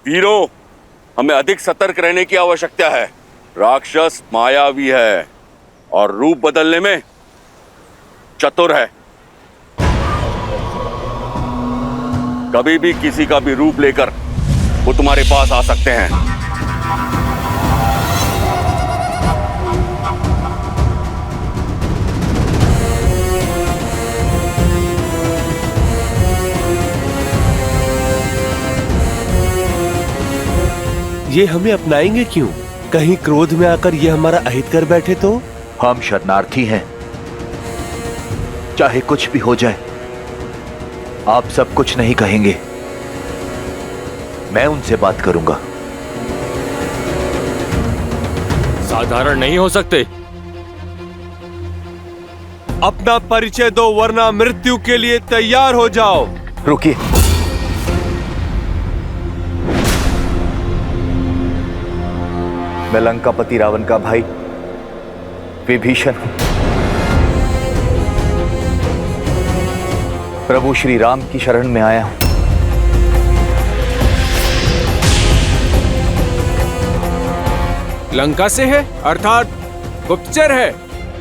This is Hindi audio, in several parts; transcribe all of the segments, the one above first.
वीरों, हमें अधिक सतर्क रहने की आवश्यकता है। राक्षस मायावी है और रूप बदलने में चतुर है। कभी भी किसी का भी रूप लेकर वो तुम्हारे पास आ सकते हैं। ये हमें अपनाएंगे क्यों? कहीं क्रोध में आकर ये हमारा अहित कर बैठे तो? हम शरणार्थी हैं, चाहे कुछ भी हो जाए आप सब कुछ नहीं कहेंगे। मैं उनसे बात करूंगा। साधारण नहीं हो सकते। अपना परिचय दो वरना मृत्यु के लिए तैयार हो जाओ। रुकिए, मैं लंकापति रावण का भाई विभीषण हूं। प्रभु श्री राम की शरण में आया हूं। लंका से है, अर्थात गुप्तचर है।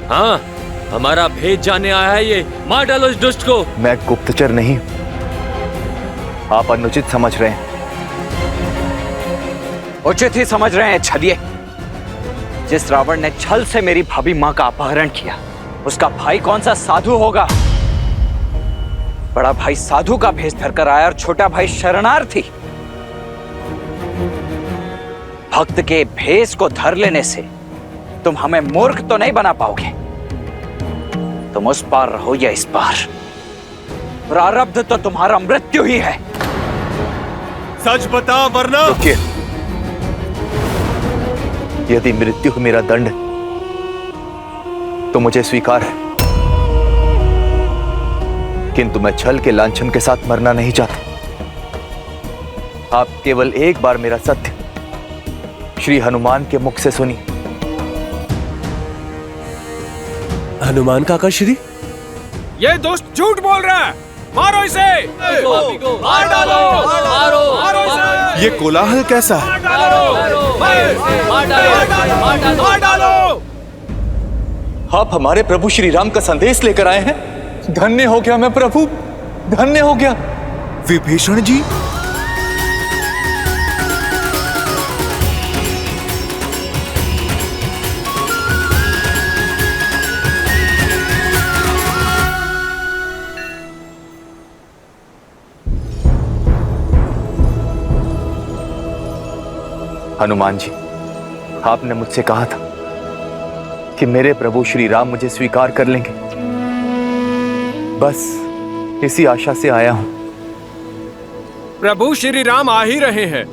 हाँ, हमारा भेद जानने आया है ये। मार डालो इस दुष्ट को। मैं गुप्तचर नहीं, आप अनुचित समझ रहे हैं। उचित ही समझ रहे हैं छलिए। जिस रावण ने छल से मेरी भाभी मां का अपहरण किया, उसका भाई कौन सा साधु होगा? बड़ा भाई साधु का भेष धरकर आया और छोटा भाई शरणार्थी। भक्त के भेष को धर लेने से तुम हमें मूर्ख तो नहीं बना पाओगे। तुम उस पार रहो या इस पार, प्रारब्ध तो तुम्हारा मृत्यु ही है। सच बता वरना। रुकिए, यदि मृत्यु मेरा दंड तो मुझे स्वीकार है, किंतु मैं छल के लांछन के साथ मरना नहीं चाहता। आप केवल एक बार मेरा सत्य श्री हनुमान के मुख से सुनिए। हनुमान काका श्री, ये दुष्ट झूठ बोल रहा है। मारो इसे। मार डालो। मारो इसे। ये कोलाहल कैसा है? मार डालो। आप हमारे प्रभु श्री राम का संदेश लेकर आए हैं। धन्य हो गया मैं प्रभु, धन्य हो गया। विभीषण जी, हनुमान जी, आपने मुझसे कहा था कि मेरे प्रभु श्री राम मुझे स्वीकार कर लेंगे। बस इसी आशा से आया हूं। प्रभु श्री राम आ ही रहे हैं।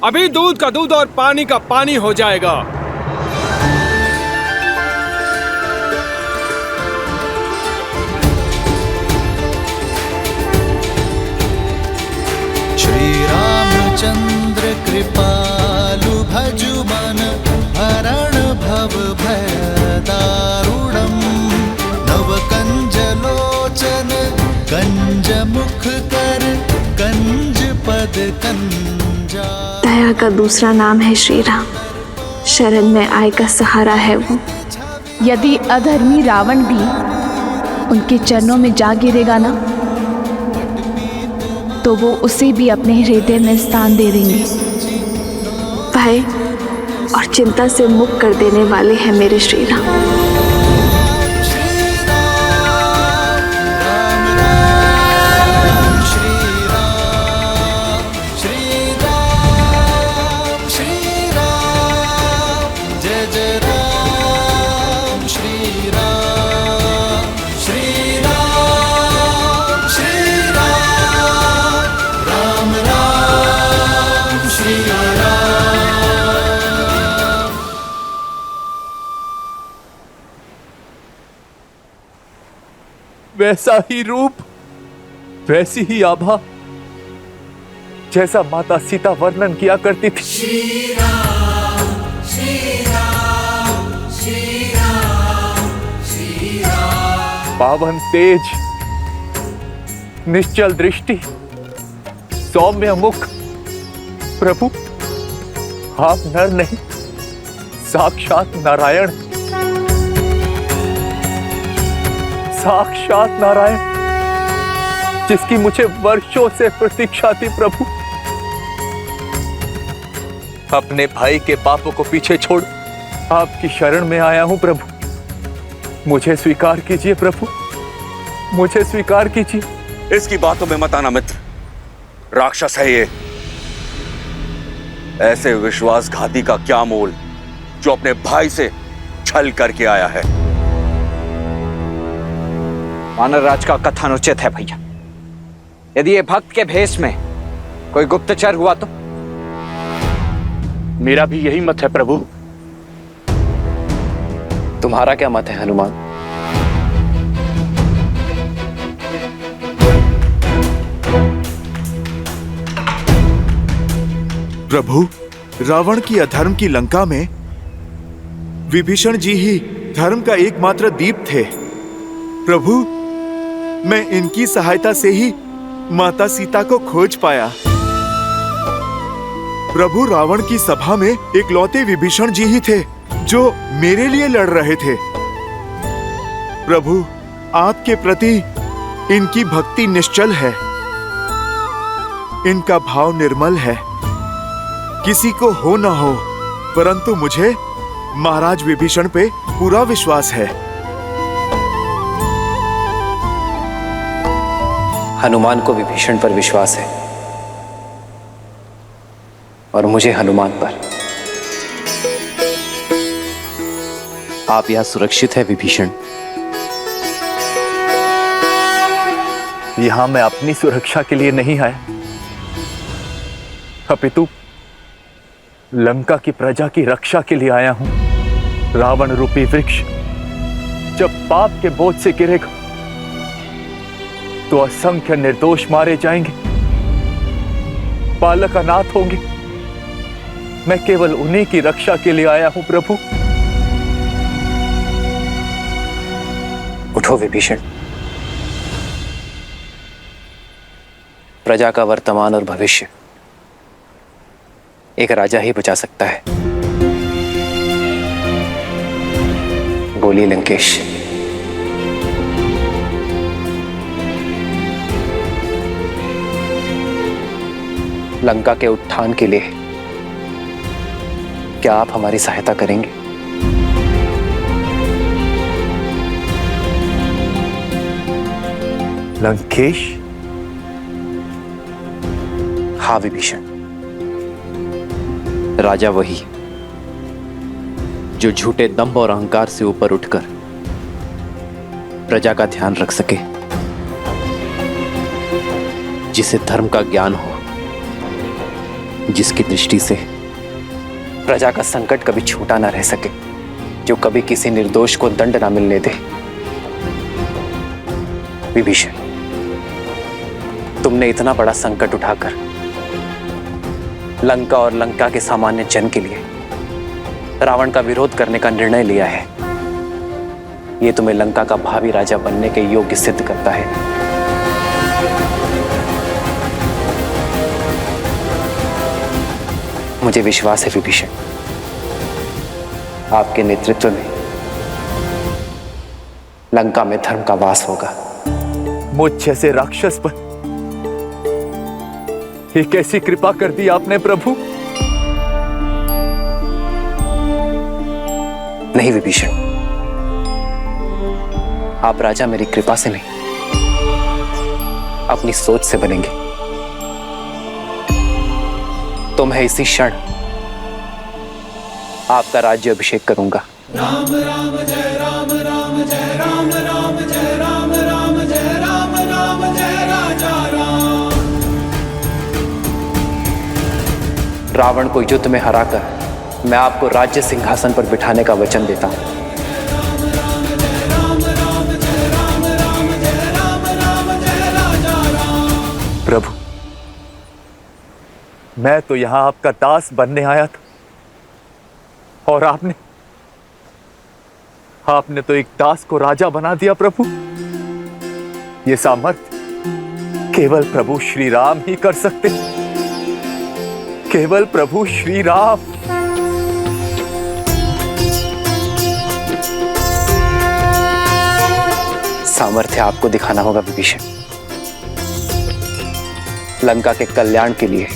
अभी दूध का दूध और पानी का पानी हो जाएगा। श्री रामचंद्र कृपालु भजु मन हरण भव भय दारुणम् नव कंज लोचन कंज मुख कर कंज पद कंजा। दया का दूसरा नाम है श्री राम। शरण में आए का सहारा है वो। यदि अधर्मी रावण भी उनके चरणों में जा गिरेगा ना, तो वो उसे भी अपने हृदय में स्थान दे देंगे। भय और चिंता से मुक्त कर देने वाले हैं मेरे श्री राम। वैसा ही रूप, वैसी ही आभा जैसा माता सीता वर्णन किया करती थी। श्री राम, श्री राम, श्री राम, श्री राम। पावन तेज, निश्चल दृष्टि, सौम्य मुख, प्रभु, आप नर नहीं, साक्षात नारायण, साक्षात नारायण, जिसकी मुझे वर्षों से प्रतीक्षा थी प्रभु। अपने भाई के पापों को पीछे छोड़ आपकी शरण में आया हूं प्रभु। मुझे स्वीकार कीजिए प्रभु, मुझे स्वीकार कीजिए। इसकी बातों में मत आना मित्र, राक्षस है ये। ऐसे विश्वासघाती का क्या मोल जो अपने भाई से छल करके आया है। वानरराज का कथन उचित है भैया। यदि ये भक्त के भेष में कोई गुप्तचर हुआ तो? मेरा भी यही मत है प्रभु। तुम्हारा क्या मत है हनुमान? प्रभु, रावण की अधर्म की लंका में विभीषण जी ही धर्म का एकमात्र दीप थे। प्रभु, मैं इनकी सहायता से ही माता सीता को खोज पाया। प्रभु, रावण की सभा में इकलौते विभीषण जी ही थे जो मेरे लिए लड़ रहे थे। प्रभु, आपके प्रति इनकी भक्ति निश्चल है, इनका भाव निर्मल है। किसी को हो ना हो, परंतु मुझे महाराज विभीषण पे पूरा विश्वास है। हनुमान को विभीषण पर विश्वास है और मुझे हनुमान पर। आप यहां सुरक्षित है विभीषण। यहां मैं अपनी सुरक्षा के लिए नहीं आया, अपितु लंका की प्रजा की रक्षा के लिए आया हूं। रावण रूपी वृक्ष जब पाप के बोझ से गिरेगा तो असंख्य निर्दोष मारे जाएंगे, बालक अनाथ होंगे। मैं केवल उन्हीं की रक्षा के लिए आया हूं प्रभु। उठो विभीषण। प्रजा का वर्तमान और भविष्य एक राजा ही बचा सकता है। बोलिए लंकेश। लंका के उत्थान के लिए क्या आप हमारी सहायता करेंगे? लंकेश? हाँ विभीषण, राजा वही जो झूठे दंभ और अहंकार से ऊपर उठकर प्रजा का ध्यान रख सके, जिसे धर्म का ज्ञान हो, जिसकी दृष्टि से प्रजा का संकट कभी छूटा ना रह सके, जो कभी किसी निर्दोष को दंड ना मिलने दे। विभीषण, तुमने इतना बड़ा संकट उठाकर लंका और लंका के सामान्य जन के लिए रावण का विरोध करने का निर्णय लिया है। यह तुम्हें लंका का भावी राजा बनने के योग्य सिद्ध करता है। मुझे विश्वास है विभीषण, आपके नेतृत्व में लंका में धर्म का वास होगा। मुझ जैसे राक्षस पर ये कैसी कृपा कर दी आपने प्रभु? नहीं विभीषण, आप राजा मेरी कृपा से नहीं, अपनी सोच से बनेंगे। तो मैं इसी क्षण आपका राज्य अभिषेक करूंगा। राम राम जय राम, राम जय राम, राम जय राम, राम जय राम, राम जय राजा राम। रावण को युद्ध में हराकर मैं आपको राज्य सिंहासन पर बिठाने का वचन देता हूं। प्रभु, मैं तो यहां आपका दास बनने आया था, और आपने तो एक दास को राजा बना दिया प्रभु। ये सामर्थ्य केवल प्रभु श्री राम ही कर सकते। केवल प्रभु श्री राम। सामर्थ्य आपको दिखाना होगा विभीषण। लंका के कल्याण के लिए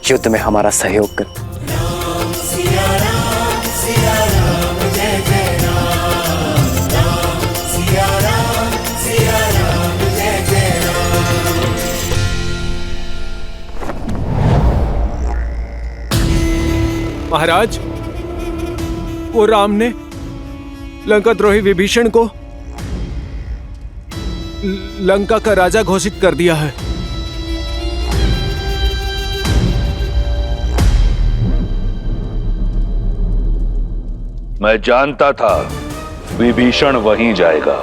युद्ध में हमारा सहयोग कर। महाराज, वो राम ने लंका द्रोही विभीषण को लंका का राजा घोषित कर दिया है। मैं जानता था विभीषण वहीं जाएगा।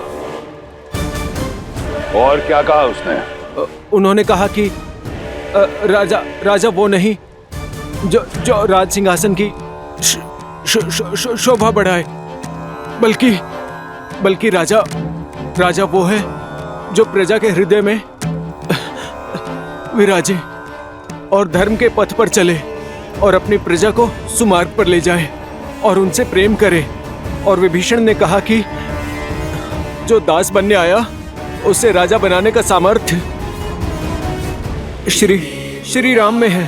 और क्या कहा उसने? उन्होंने कहा कि राजा वो नहीं जो राज सिंहासन की शोभा बढ़ाए, बल्कि राजा वो है जो प्रजा के हृदय में विराजे और धर्म के पथ पर चले और अपनी प्रजा को सुमार्ग पर ले जाए और उनसे प्रेम करे। और विभीषण ने कहा कि जो दास बनने आया उसे राजा बनाने का सामर्थ्य श्री राम में है।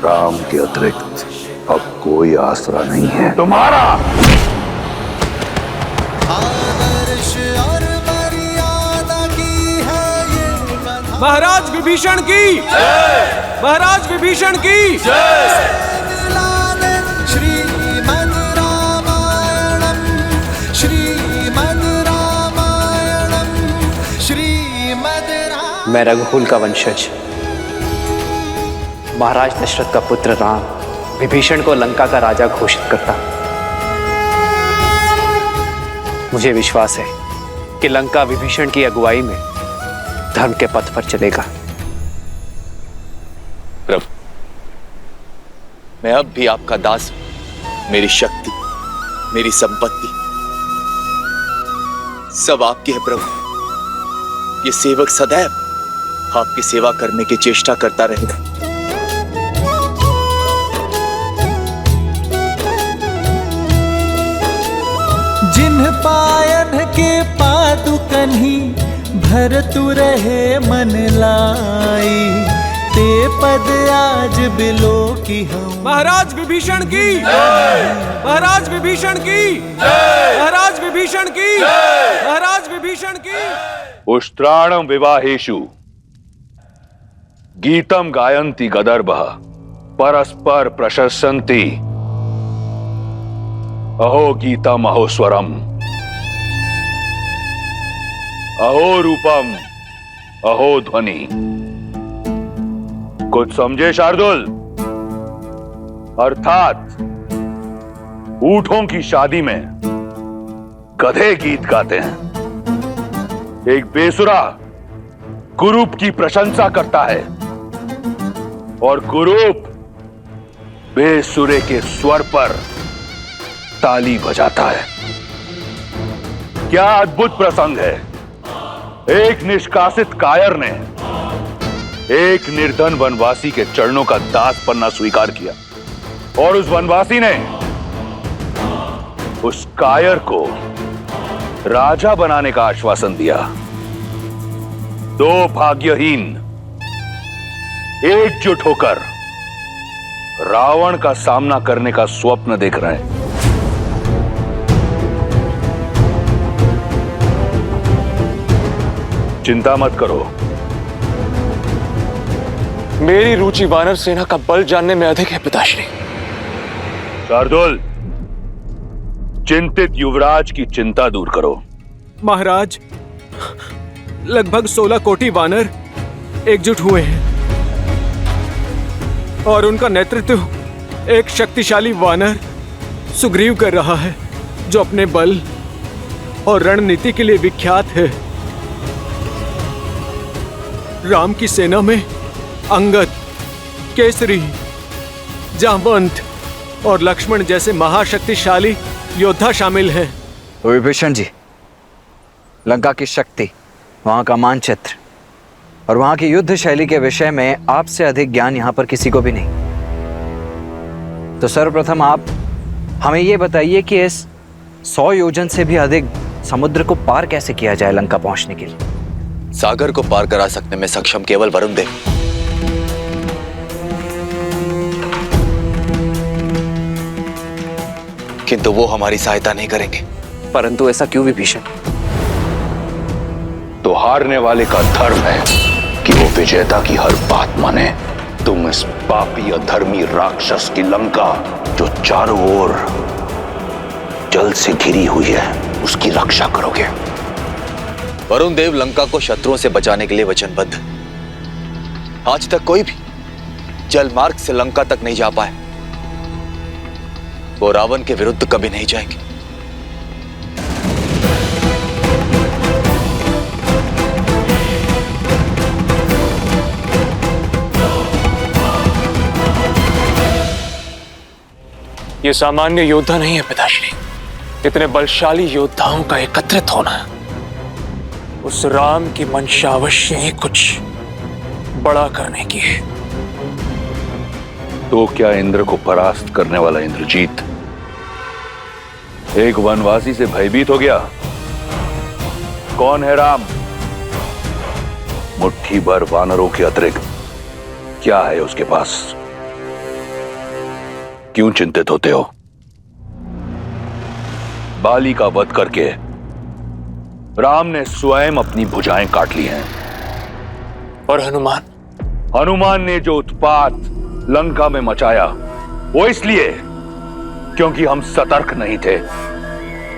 राम के अतिरिक्त अब कोई आसरा नहीं है तुम्हारा। महाराज विभीषण की जय! महाराज विभीषण की जय! मैं रघुकुल का वंशज महाराज दशरथ का पुत्र राम विभीषण को लंका का राजा घोषित करता। मुझे विश्वास है कि लंका विभीषण की अगुवाई में धर्म के पथ पर चलेगा। प्रभु, मैं अब भी आपका दास हूं। मेरी शक्ति, मेरी संपत्ति सब आपकी है प्रभु। ये सेवक सदैव आपकी सेवा करने की चेष्टा करता रहेगा। जिन्ह पायन के पादुकन्ही भरतु रहे मन लाई, ते पद आज बिलो की हूँ। महाराज विभीषण की जय! महाराज विभीषण की जय! महाराज विभीषण की जय! महाराज विभीषण की। उष्ट्राणं विवाहेषु गीतम गायन्ति गदर्भः परस्पर प्रशस्यन्ति अहो गीतम अहो स्वरम अहो रूपम अहो ध्वनि। कुछ समझे शार्दुल? अर्थात ऊंटों की शादी में गधे गीत गाते हैं। एक बेसुरा कुरूप की प्रशंसा करता है और कुरूप बेसुरे के स्वर पर ताली बजाता है। क्या अद्भुत प्रसंग है। एक निष्कासित कायर ने एक निर्धन वनवासी के चरणों का दास बनना स्वीकार किया और उस वनवासी ने उस कायर को राजा बनाने का आश्वासन दिया। दो भाग्यहीन एकजुट होकर रावण का सामना करने का स्वप्न देख रहे हैं। चिंता मत करो, मेरी रुचि वानर सेना का बल जानने में अधिक है पिताश्री। शार्दुल, चिंतित युवराज की चिंता दूर करो। महाराज, लगभग 16 कोटि वानर एकजुट हुए हैं और उनका नेतृत्व एक शक्तिशाली वानर सुग्रीव कर रहा है, जो अपने बल और रणनीति के लिए विख्यात है। राम की सेना में अंगद, केसरी, जामवंत और लक्ष्मण जैसे महाशक्तिशाली योद्धा शामिल हैं। विभीषण जी, लंका की शक्ति, वहां का मानचित्र और वहां की युद्ध शैली के विषय में आपसे अधिक ज्ञान यहां पर किसी को भी नहीं। तो सर्वप्रथम आप हमें यह बताइए कि इस 100 योजन से भी अधिक समुद्र को पार कैसे किया जाए लंका पहुंचने के लिए? सागर को पार करा सकने में सक्षम केवल वरुण देव। किंतु वो हमारी सहायता नहीं करेंगे। परंतु ऐसा क्यों विभीषण? तो हारने वाले का धर्म है कि वो विजेता की हर बात माने। तुम इस पापी अधर्मी राक्षस की लंका, जो चारों ओर जल से घिरी हुई है, उसकी रक्षा करोगे। वरुण देव लंका को शत्रुओं से बचाने के लिए वचनबद्ध। आज तक कोई भी जल मार्ग से लंका तक नहीं जा पाए। वो रावण के विरुद्ध कभी नहीं जाएंगे। ये सामान्य योद्धा नहीं है पिताश्री। इतने बलशाली योद्धाओं का एकत्रित होना, उस राम की मंशा अवश्य ही कुछ बड़ा करने की है। तो क्या इंद्र को परास्त करने वाला इंद्रजीत एक वनवासी से भयभीत हो गया? कौन है राम? मुट्ठी भर वानरों के अतिरिक्त क्या है उसके पास? क्यों चिंतित होते हो? बाली का वध करके राम ने स्वयं अपनी भुजाएं काट ली हैं। और हनुमान? हनुमान ने जो उत्पात लंका में मचाया, वो इसलिए क्योंकि हम सतर्क नहीं थे,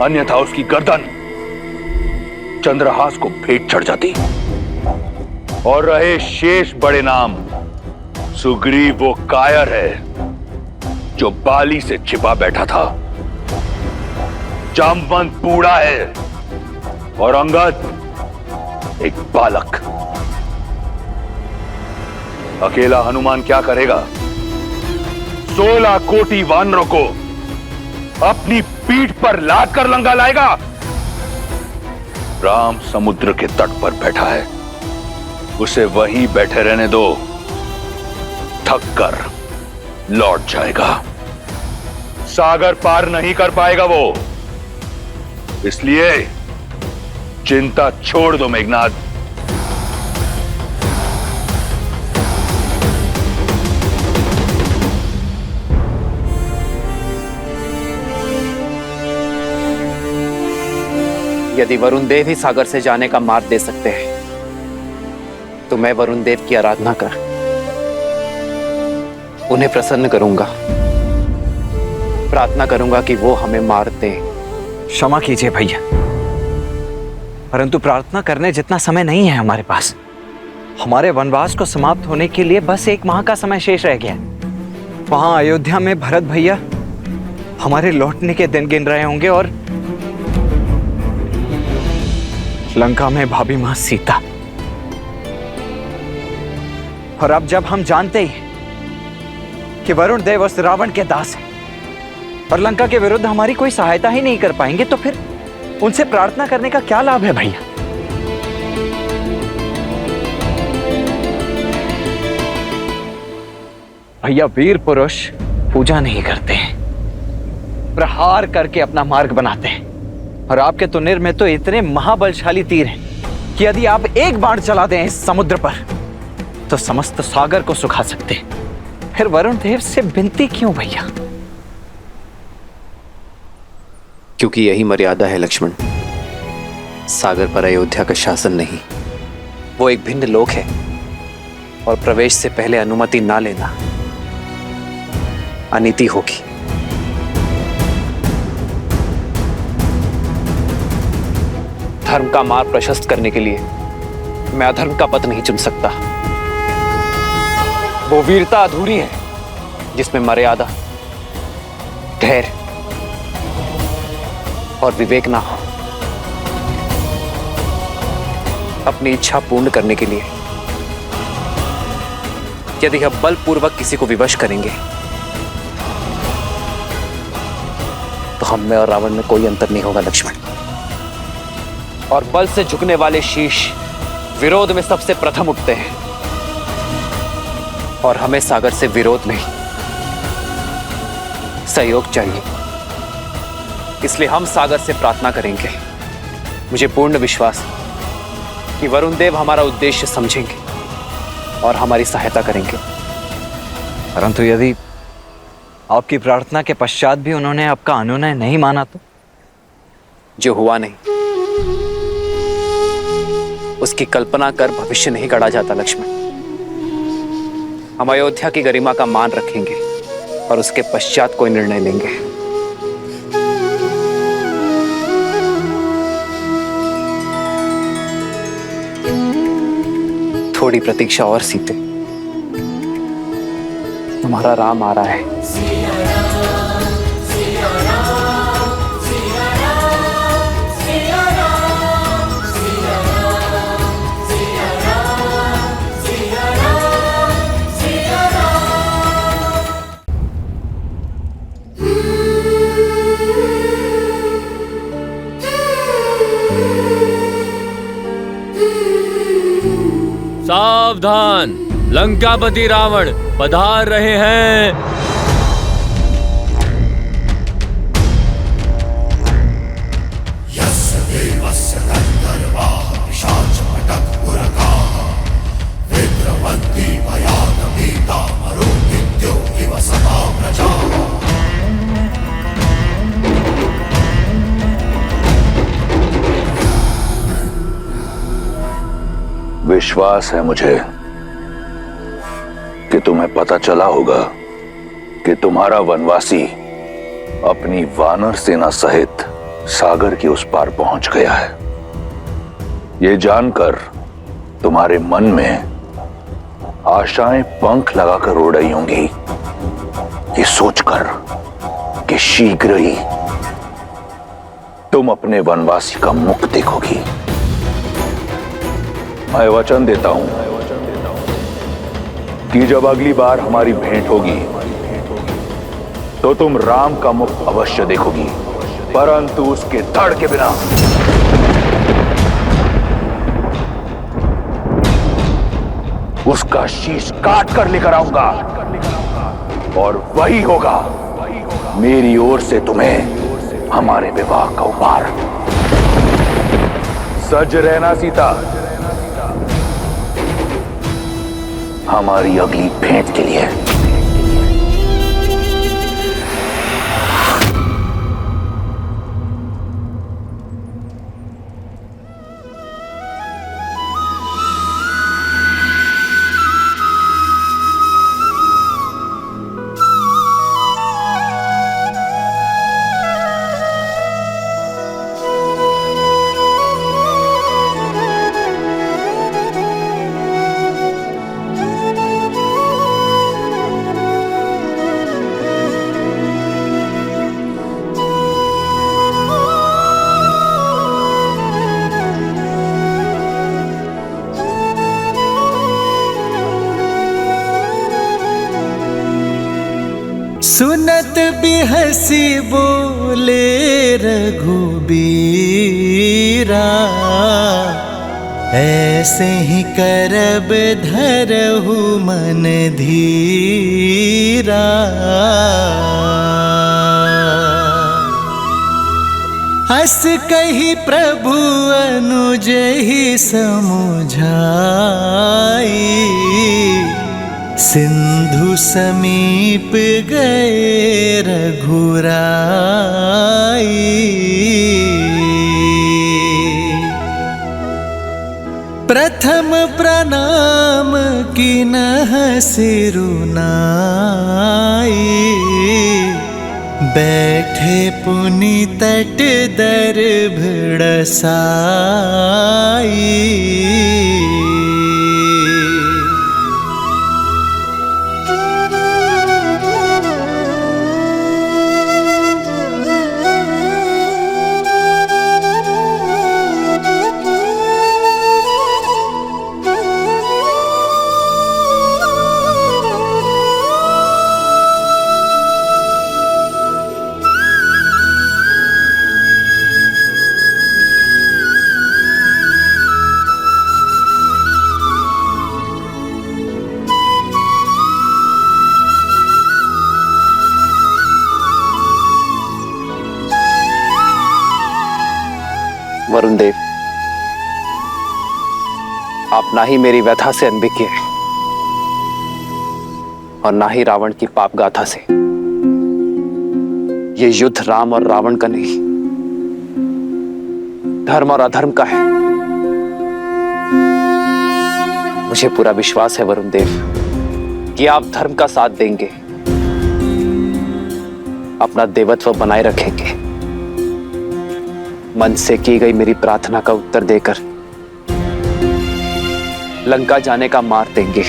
अन्यथा उसकी गर्दन चंद्रहास को भेंट चढ़ जाती। और रहे शेष बड़े नाम, सुग्रीव वो कायर है जो बाली से छिपा बैठा था, जामवंत बूढ़ा है और अंगद एक बालक। अकेला हनुमान क्या करेगा? 16 कोटि वानरों को अपनी पीठ पर लाद कर लंका लाएगा। राम समुद्र के तट पर बैठा है, उसे वहीं बैठे रहने दो, थक कर लौट जाएगा। सागर पार नहीं कर पाएगा वो, इसलिए चिंता छोड़ दो मेघनाद। यदि वरुण देव ही सागर से जाने का मार्ग दे सकते हैं, तो मैं वरुण देव की आराधना कर उन्हें प्रसन्न करूंगा। प्रार्थना करूंगा कि वो हमें मार दे। क्षमा कीजिए भैया, परंतु प्रार्थना करने जितना समय नहीं है हमारे पास। हमारे वनवास को समाप्त होने के लिए बस 1 माह का समय शेष रह गया। वहां अयोध्या में भरत भैया हमारे लौटने के दिन गिन रहे होंगे और लंका में भाभी मां सीता। और अब जब हम जानते ही कि वरुण देव उस रावण के दास हैं और लंका के विरुद्ध हमारी कोई सहायता ही नहीं कर पाएंगे, तो फिर उनसे प्रार्थना करने का क्या लाभ है भैया? भैया, वीर पुरुष पूजा नहीं करते हैं, प्रहार करके अपना मार्ग बनाते हैं। और आपके तुनिर में तो इतने महाबलशाली तीर हैं कि यदि आप एक बाण चला दें इस समुद्र पर, तो समस्त सागर को सुखा सकते हैं। फिर वरुण देव से विनती क्यों भैया? क्योंकि यही मर्यादा है लक्ष्मण। सागर पर अयोध्या का शासन नहीं, वो एक भिन्न लोक है और प्रवेश से पहले अनुमति ना लेना अनीति होगी। धर्म का मार्ग प्रशस्त करने के लिए मैं अधर्म का पथ नहीं चुन सकता। वो वीरता अधूरी है जिसमें मर्यादा, धैर्य और विवेक ना हो। अपनी इच्छा पूर्ण करने के लिए यदि हम बलपूर्वक किसी को विवश करेंगे तो हम में और रावण में कोई अंतर नहीं होगा लक्ष्मण। और बल से झुकने वाले शीश विरोध में सबसे प्रथम उठते हैं, और हमें सागर से विरोध नहीं सहयोग चाहिए। इसलिए हम सागर से प्रार्थना करेंगे। मुझे पूर्ण विश्वास है कि वरुण देव हमारा उद्देश्य समझेंगे और हमारी सहायता करेंगे। परंतु यदि आपकी प्रार्थना के पश्चात भी उन्होंने आपका अनुनय नहीं माना तो? जो हुआ नहीं उसकी कल्पना कर भविष्य नहीं गढ़ा जाता लक्ष्मण। हम अयोध्या की गरिमा का मान रखेंगे और उसके पश्चात कोई निर्णय लेंगे। थोड़ी प्रतीक्षा और सीते, तुम्हारा राम आ रहा है। सावधान, लंकापति रावण पधार रहे हैं। विश्वास है मुझे कि तुम्हें पता चला होगा कि तुम्हारा वनवासी अपनी वानर सेना सहित सागर के उस पार पहुंच गया है। ये जानकर तुम्हारे मन में आशाएं पंख लगाकर उड़ रही होंगी, ये सोचकर कि शीघ्र ही तुम अपने वनवासी का मुख देखोगी। मैं वचन देता हूं कि जब अगली बार हमारी भेंट होगी तो तुम राम का मुख अवश्य देखोगी, परंतु उसके धड़ के बिना। उसका शीश काट कर लेकर आऊंगा और वही होगा मेरी ओर से तुम्हें हमारे विवाह का उपहार। सज रहना सीता, हमारी अगली भेंट के लिए। सुनत बिहसी बोले रघुबीरा, ऐसे ही करब धरहु मन धीरा। हस कही प्रभु अनुज ही समुझाई, सिंधु समीप गए रघुराई। प्रथम प्रणाम किन्ह सिरुनाई, बैठे पुनि तट दर्भ साई। वरुण देव, आप ना ही मेरी व्यथा से अनभिज्ञ हैं और ना ही रावण की पाप गाथा से। ये युद्ध राम और रावण का नहीं, धर्म और अधर्म का है। मुझे पूरा विश्वास है वरुण देव कि आप धर्म का साथ देंगे, अपना देवत्व बनाए रखेंगे, मन से की गई मेरी प्रार्थना का उत्तर देकर लंका जाने का मार देंगे।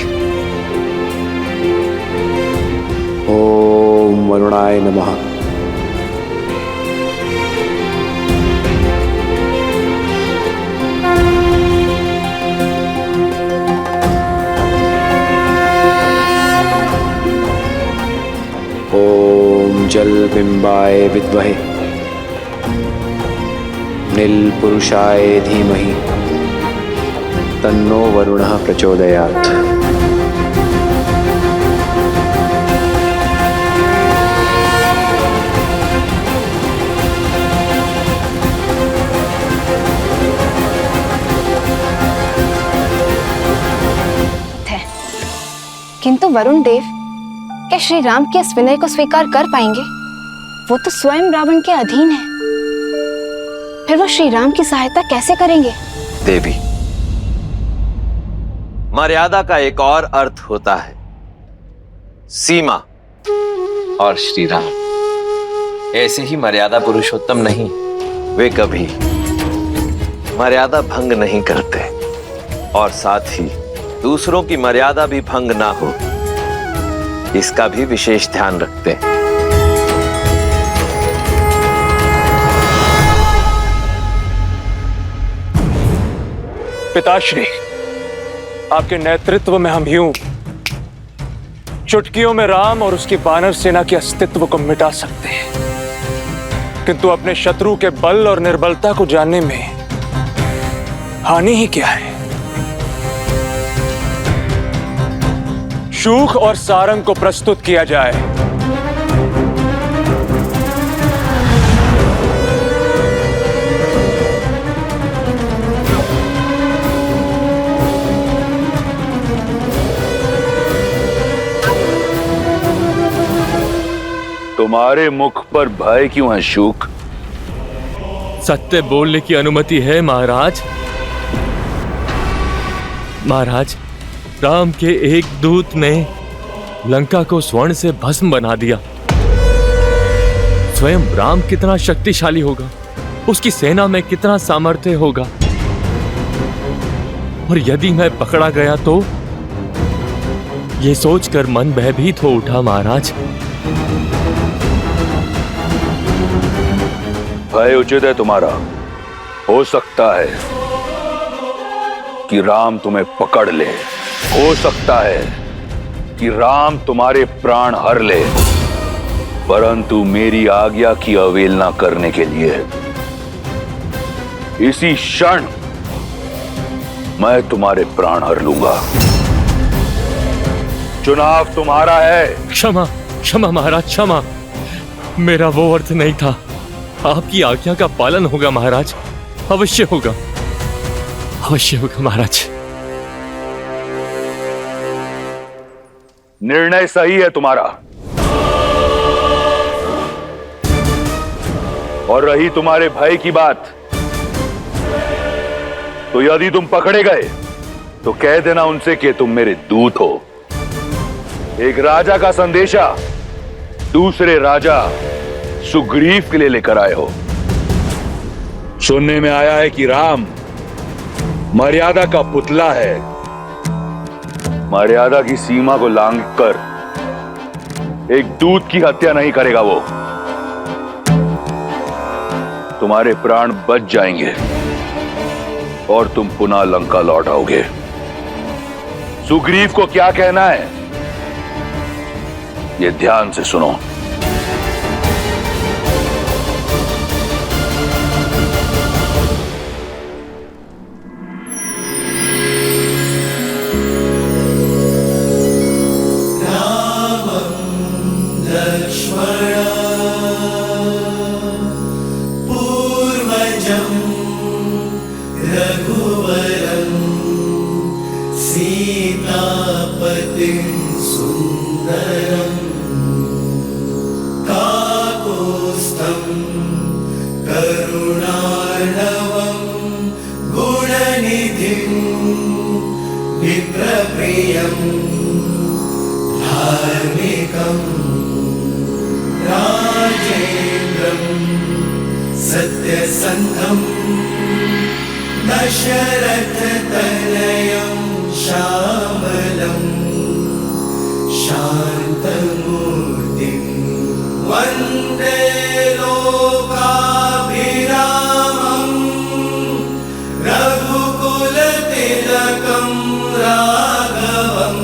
ओम वरुणाय नमः। ओम जल बिंबाय विद्महे नील पुरुषाय धीमहि तन्नो वरुणः प्रचोदयात्। किंतु वरुण देव, क्या श्री राम के इस विनय को स्वीकार कर पाएंगे? वो तो स्वयं रावण के अधीन है, फिर वो श्री राम की सहायता कैसे करेंगे? देवी, मर्यादा का एक और अर्थ होता है सीमा, और श्री राम ऐसे ही मर्यादा पुरुषोत्तम नहीं, वे कभी मर्यादा भंग नहीं करते और साथ ही दूसरों की मर्यादा भी भंग ना हो, इसका भी विशेष ध्यान रखते हैं। पिताश्री, आपके नेतृत्व में हम यूं चुटकियों में राम और उसकी वानर सेना के अस्तित्व को मिटा सकते हैं, किंतु अपने शत्रु के बल और निर्बलता को जानने में हानि ही क्या है? शूक और सारंग को प्रस्तुत किया जाए। तुम्हारे मुख पर भय क्यों है शूक? सत्य बोलने की अनुमति है महाराज। महाराज, राम के एक दूत ने लंका को स्वर्ण से भस्म बना दिया। स्वयं राम कितना शक्तिशाली होगा, उसकी सेना में कितना सामर्थ्य होगा, और यदि मैं पकड़ा गया तो यह सोचकर मन भयभीत हो उठा महाराज। भय उचित है तुम्हारा। हो सकता है कि राम तुम्हें पकड़ ले, हो सकता है कि राम तुम्हारे प्राण हर ले, परंतु मेरी आज्ञा की अवहेलना करने के लिए इसी क्षण मैं तुम्हारे प्राण हर लूंगा। चुनाव तुम्हारा है। क्षमा क्षमा महाराज, क्षमा। मेरा वो अर्थ नहीं था। आपकी आज्ञा का पालन होगा महाराज, अवश्य होगा, अवश्य होगा महाराज। निर्णय सही है तुम्हारा। और रही तुम्हारे भय की बात, तो यदि तुम पकड़े गए तो कह देना उनसे कि तुम मेरे दूत हो। एक राजा का संदेशा दूसरे राजा सुग्रीव के लिए लेकर आए हो। सुनने में आया है कि राम मर्यादा का पुतला है। मर्यादा की सीमा को लांघकर एक दूत की हत्या नहीं करेगा वो। तुम्हारे प्राण बच जाएंगे और तुम पुनः लंका लौट आओगे। सुग्रीव को क्या कहना है, ये ध्यान से सुनो। रघुवरं सीतापतिं सुन्दरं काकुत्स्थं करुणार्णवं गुणनिधिं विप्रप्रियं धार्मिकं राजेन्द्रं सत्यसन्धं दशरथतनयं श्यामलं शान्तमूर्तिं वन्दे लोकाभिरामं रघुकुलतिलकं राघवं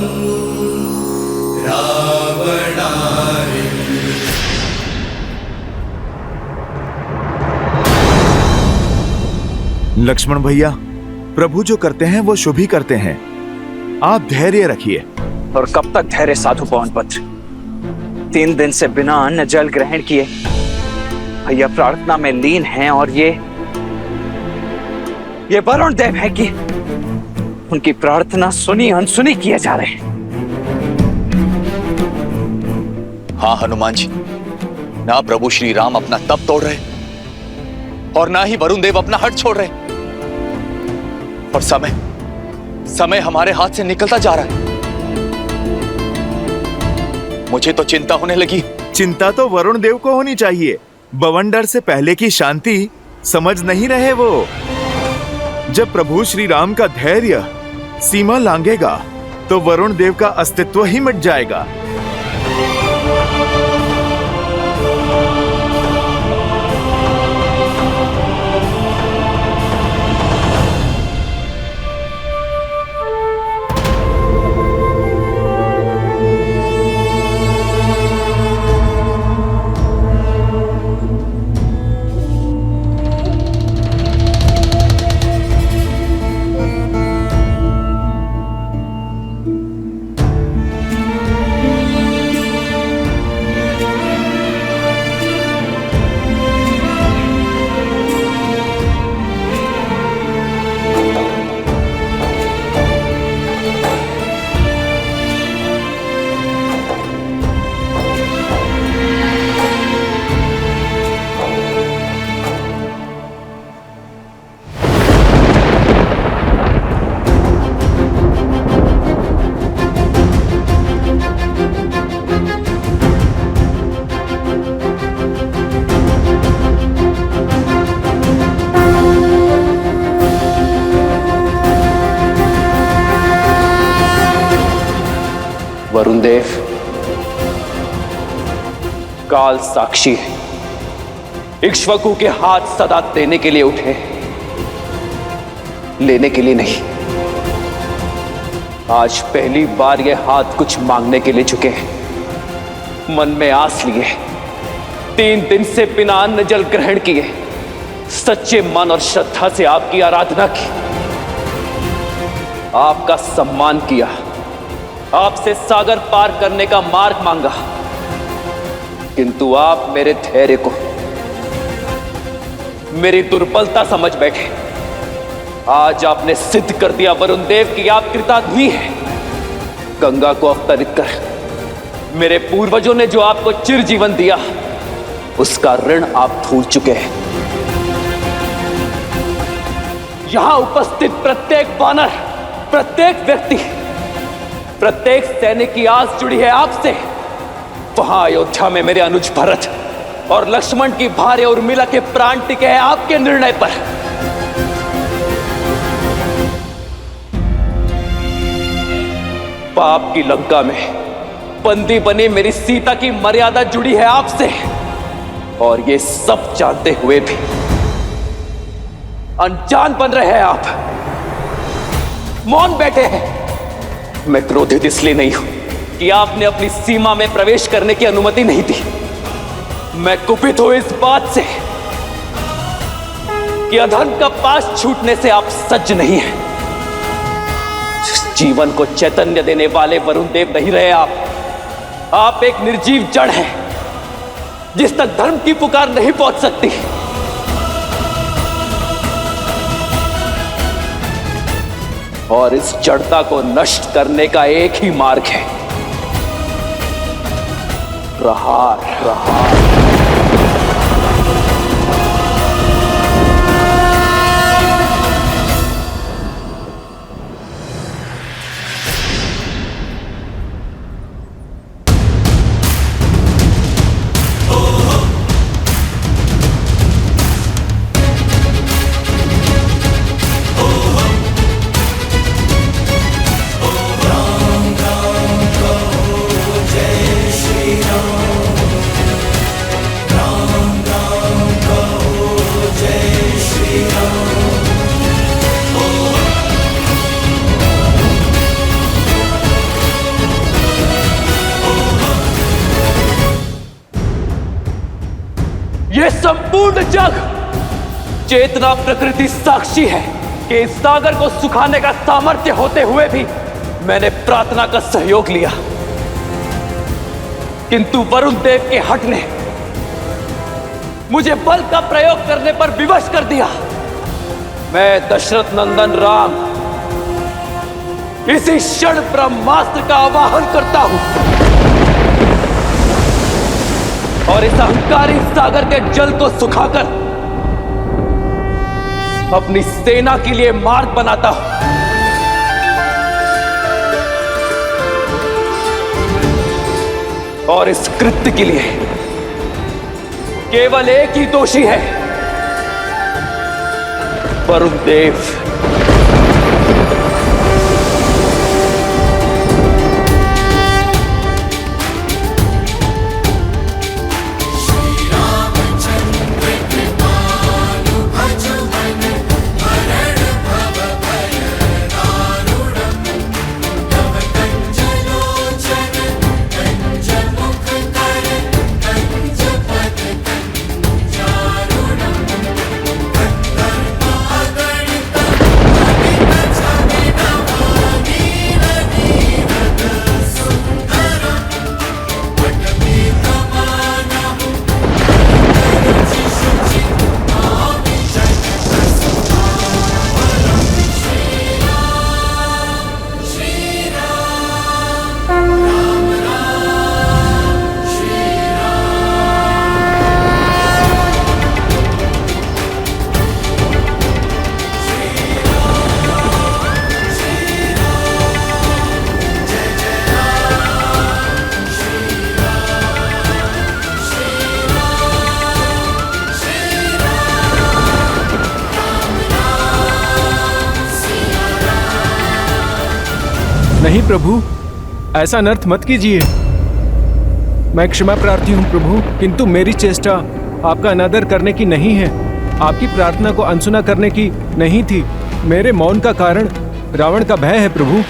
रावणारि। लक्ष्मण भैया, प्रभु जो करते हैं वो शुभ ही करते हैं। आप धैर्य रखिए। और कब तक धैर्य साधु पवनपुत्र? 3 दिन से बिना अन्न जल ग्रहण किए भैया प्रार्थना में लीन हैं, और ये वरुण देव है कि उनकी प्रार्थना सुनी अनसुनी किए जा रहे हैं। हाँ हनुमान जी, ना प्रभु श्री राम अपना तप तोड़ रहे और ना ही वरुण देव अपना हट छोड़ रहे, और समय हमारे हाथ से निकलता जा रहा है। मुझे तो चिंता होने लगी। चिंता तो वरुण देव को होनी चाहिए। बवंडर से पहले की शांति समझ नहीं रहे वो। जब प्रभु श्री राम का धैर्य सीमा लांघेगा तो वरुण देव का अस्तित्व ही मिट जाएगा। वरुण देव, काल साक्षी है, इक्ष्वाकु के हाथ सदा देने के लिए उठे, लेने के लिए नहीं। आज पहली बार ये हाथ कुछ मांगने के लिए झुके हैं। मन में आस लिए, 3 दिन से बिना अन्न जल ग्रहण किए, सच्चे मन और श्रद्धा से आपकी आराधना की, आपका सम्मान किया, आपसे सागर पार करने का मार्ग मांगा, किंतु आप मेरे धैर्य को मेरी दुर्बलता समझ बैठे। आज आपने सिद्ध कर दिया वरुण देव कि आप कृताग्नि हैं। गंगा को अवतरित कर मेरे पूर्वजों ने जो आपको चिर जीवन दिया, उसका ऋण आप भूल चुके हैं। यहां उपस्थित प्रत्येक वानर, प्रत्येक व्यक्ति, प्रत्येक सैनिक की आस जुड़ी है आपसे। वहां अयोध्या में मेरे अनुज भरत और लक्ष्मण की भार्या उर्मिला के प्राण टिके हैं आपके निर्णय पर। पाप की लंका में बंदी बनी मेरी सीता की मर्यादा जुड़ी है आपसे, और ये सब जानते हुए भी अनजान बन रहे हैं आप, मौन बैठे हैं। मैं क्रोधित इसलिए नहीं हूं कि आपने अपनी सीमा में प्रवेश करने की अनुमति नहीं दी। मैं कुपित हूं इस बात से कि अधर्म का पास छूटने से आप सज्ज नहीं हैं। जीवन को चैतन्य देने वाले वरुण देव नहीं रहे आप एक निर्जीव जड़ हैं, जिस तक धर्म की पुकार नहीं पहुंच सकती। और इस जड़ता को नष्ट करने का एक ही मार्ग है, प्रहार। प्रहार। ये संपूर्ण जग चेतना प्रकृति साक्षी है कि इस सागर को सुखाने का सामर्थ्य होते हुए भी मैंने प्रार्थना का सहयोग लिया, किंतु वरुण देव के हट ने मुझे बल का प्रयोग करने पर विवश कर दिया। मैं दशरथ नंदन राम इसी क्षण ब्रह्मास्त्र का आवाहन करता हूं और इस अहंकारी सागर के जल को सुखाकर अपनी सेना के लिए मार्ग बनाता हूं। और इस कृत्य के लिए केवल एक ही दोषी है, वरुण देव। नहीं प्रभु, ऐसा अनर्थ मत कीजिए। मैं क्षमा प्रार्थी हूँ प्रभु, किंतु मेरी चेष्टा आपका अनादर करने की नहीं है, आपकी प्रार्थना को अनसुना करने की नहीं थी। मेरे मौन का कारण रावण का भय है प्रभु।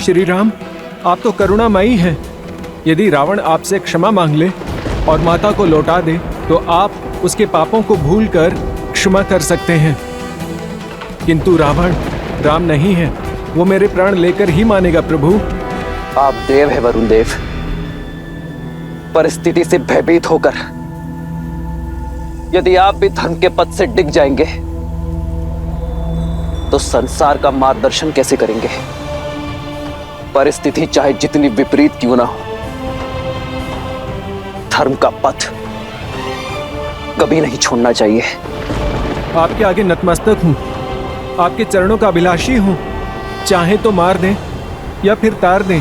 श्री राम, आप तो करुणामयी हैं। यदि रावण आपसे क्षमा मांग ले और माता को लौटा दे तो आप उसके पापों को भूलकर क्षमा कर सकते हैं, किंतु रावण राम नहीं है, वो मेरे प्राण लेकर ही मानेगा प्रभु। आप देव है वरुण देव, परिस्थिति से भयभीत होकर यदि आप भी धर्म के पथ से डिग जाएंगे तो संसार का मार्गदर्शन कैसे करेंगे? परिस्थिति चाहे जितनी विपरीत क्यों ना हो, धर्म का पथ कभी नहीं छोड़ना चाहिए। आपके आगे नतमस्तक हूँ, आपके चरणों का अभिलाषी हूँ। चाहे तो मार दें या फिर तार दें।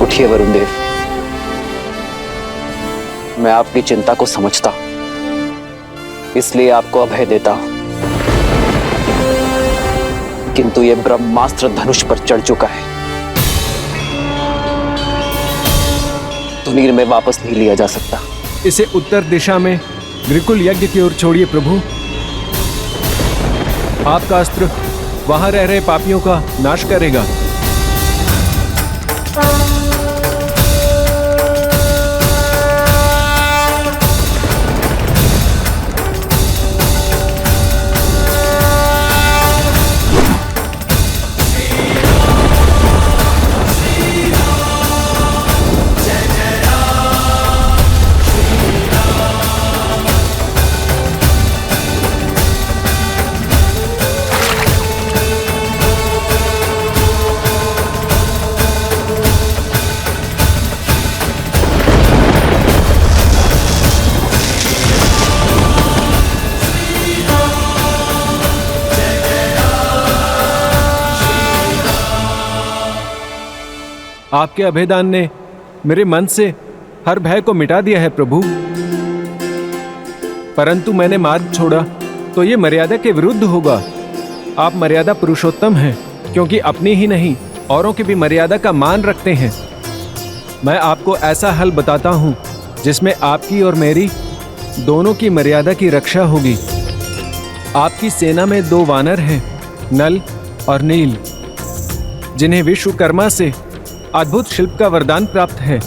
उठिए वरुण देव, मैं आपकी चिंता को समझता हूं, इसलिए आपको अभय देता हूं, किंतु यह ब्रह्मास्त्र धनुष पर चढ़ चुका है, तुनीर में वापस नहीं लिया जा सकता। इसे उत्तर दिशा में ग्रिकुल यज्ञ की ओर छोड़िए प्रभु। आपका अस्त्र वहां रह रहे पापियों का नाश करेगा। आपके अभेदान ने मेरे मन से हर भय को मिटा दिया है प्रभु। परंतु मैंने मार्ग छोड़ा तो ये मर्यादा के विरुद्ध होगा। आप मर्यादा पुरुषोत्तम हैं, क्योंकि अपनी ही नहीं औरों की भी मर्यादा का मान रखते हैं। मैं आपको ऐसा हल बताता हूं जिसमें आपकी और मेरी दोनों की मर्यादा की रक्षा होगी। आपकी सेना में 2 वानर हैं, नल और नील, जिन्हें विश्वकर्मा से अद्भुत शिल्प का वरदान प्राप्त है।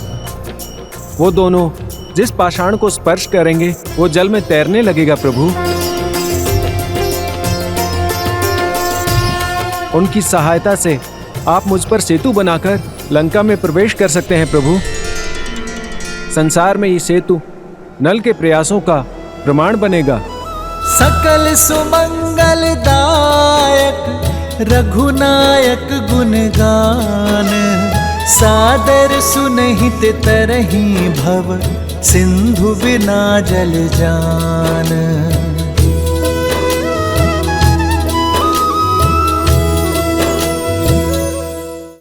वो दोनों जिस पाषाण को स्पर्श करेंगे वो जल में तैरने लगेगा प्रभु। उनकी सहायता से आप मुझ पर सेतु बनाकर लंका में प्रवेश कर सकते हैं प्रभु। संसार में ये सेतु नल के प्रयासों का प्रमाण बनेगा। सकल सुमंगलदायक रघुनायक गुणगान, सादर सुनहित तरही भव सिंधु बिना जल जान।